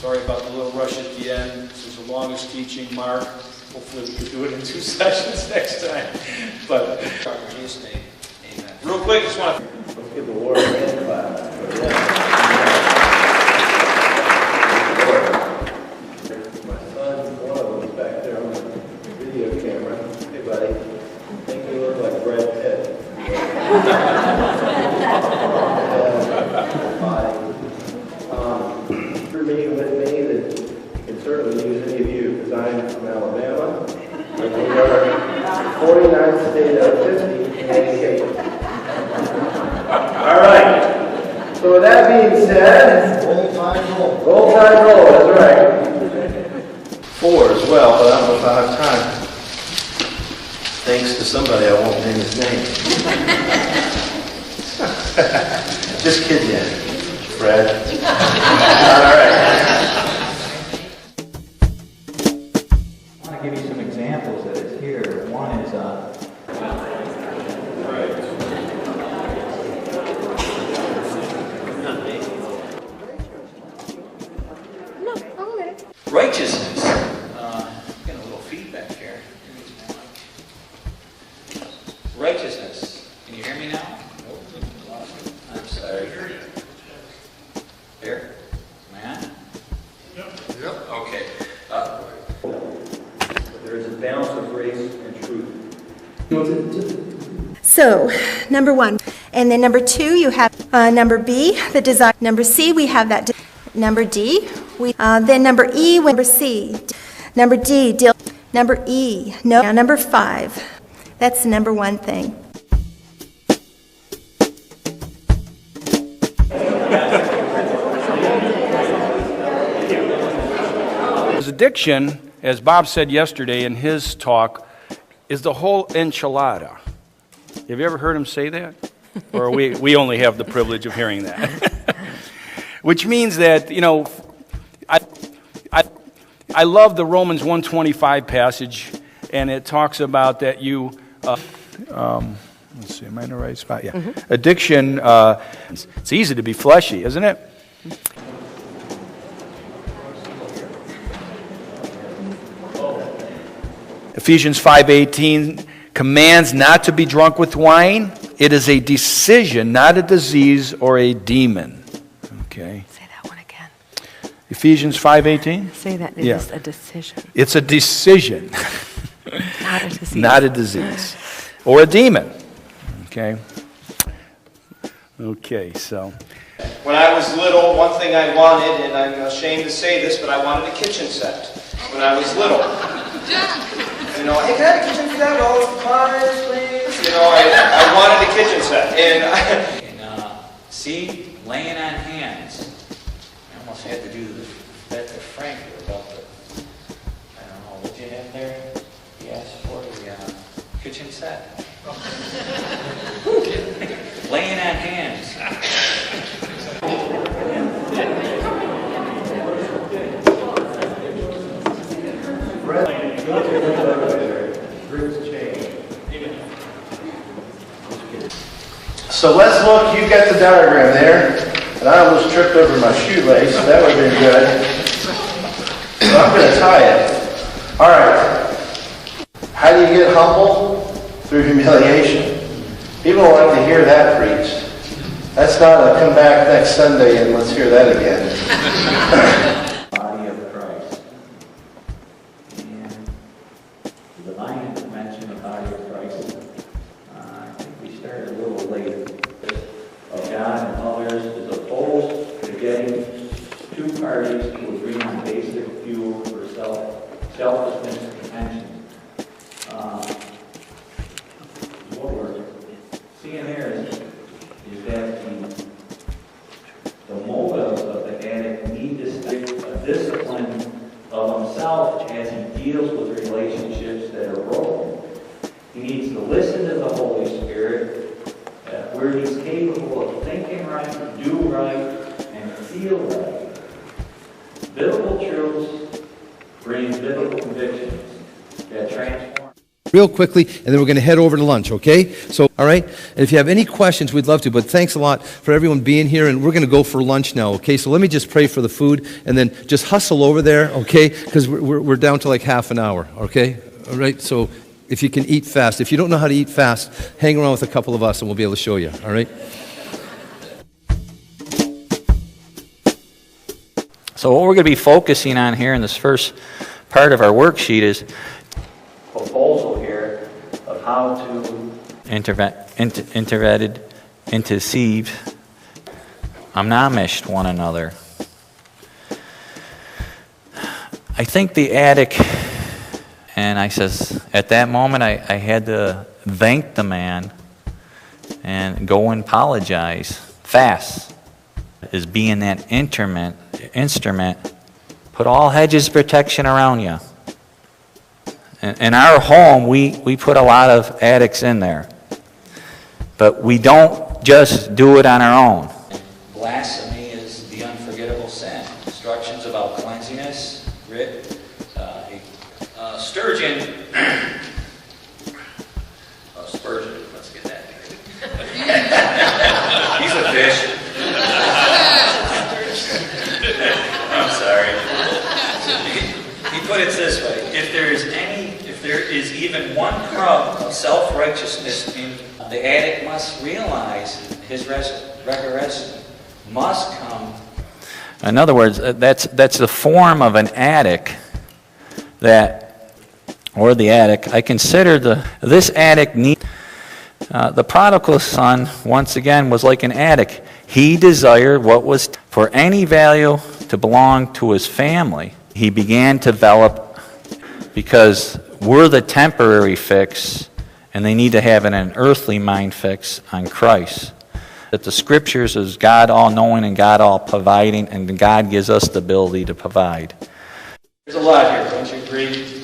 Sorry about the little rush at the end. This was the longest teaching, Mark. Hopefully we can do it in 2 sessions next time. But in Jesus' name, amen. Real quick, just want to... Let's give the Lord a hand clap. My son, one of them is back there on the video camera. Hey, buddy. I think you look like Brad Pitt. For meeting with me, that you can certainly use any of you, because I'm from Alabama, and we are 49th state out of 50 in education. All right. So with that being said, roll tide roll. Roll tide roll, that's right. 4 as well, but I don't know if I have time. Thanks to somebody, I won't name his name. Just kidding you, Fred. All right. I want to give you some examples that is here. One is righteousness. Getting a little feedback here. Righteousness. Can you hear me now? I'm sorry. Here? Man? Yep. Okay. There is a balance of grace and truth. So, number 1. And then number 2, you have number B, the design. Number C, we have that. Number D, then number E, number C. Number D, deal. Number E, no. Now, number 5, that's the number 1 thing. Addiction, as Bob said yesterday in his talk, is the whole enchilada. Have you ever heard him say that? Or we only have the privilege of hearing that. Which means that, you know, I love the Romans 1:25 passage, and it talks about that you, let's see, am I in the right spot? Yeah. Mm-hmm. Addiction, it's easy to be fleshy, isn't it? Ephesians 5:18 commands not to be drunk with wine. It is a decision, not a disease or a demon. Okay. Say that one again. Ephesians 5:18? Say that. It is a decision. It's a decision. Not a disease. Not a disease. Or a demon. Okay. Okay, so. When I was little, one thing I wanted, and I'm ashamed to say this, but I wanted a kitchen set when I was little. You know, hey, can I have a kitchen set? All the pies, please. You know, I wanted a kitchen set. And see, laying on hands. I almost had to do that to Frank about the, I don't know, what you have there? He asked for the kitchen set. Laying on hands. So let's look, you've got the diagram there, and I almost tripped over my shoelace, so that would have been good. So I'm going to tie it. All right. How do you get humble? Through humiliation. People don't like to hear that preached. That's not a come back next Sunday and let's hear that again. body of Christ. And the line mentioned the body of Christ. I think we started a little late. Of God and others is opposed to getting two parties to agree on basic fuel for selfishness and contention. What we're seeing here is that the motives of the addict need to stick a discipline of himself as he deals with relationships that are broken. He needs to listen to the Holy Spirit where he's capable of thinking right, do right, and feel right. Biblical truths bring biblical convictions that transform. real quickly, and then we're going to head over to lunch, okay? So, all right? And if you have any questions, we'd love to, but thanks a lot for everyone being here, and we're going to go for lunch now, okay? So let me just pray for the food, and then just hustle over there, okay? Because we're down to like half an hour, okay? All right? So if you can eat fast. If you don't know how to eat fast, hang around with a couple of us, and we'll be able to show you, all right? So what we're going to be focusing on here in this first part of our worksheet is proposal here of how to intercede, amish one another. I think the attic, and I says, at that moment I had to thank the man and go and apologize fast. Is being that instrument, put all hedges of protection around you. In our home, we put a lot of attics in there. But we don't just do it on our own. Blasphemy is the unforgettable sin. Instructions about cleanliness, grit, sturgeon. Spurgeon, let's get that. He's a fish. I'm sorry. He put it this way: if there is even one crumb of self-righteousness in the attic, must realize his resurrection must come. In other words, that's the form of an attic or the attic. I consider this attic neat. The prodigal son, once again, was like an attic. He desired what was for any value to belong to his family. He began to develop because we're the temporary fix, and they need to have an earthly mind fix on Christ. That the Scriptures is God all-knowing and God all-providing, and God gives us the ability to provide. There's a lot here, don't you agree?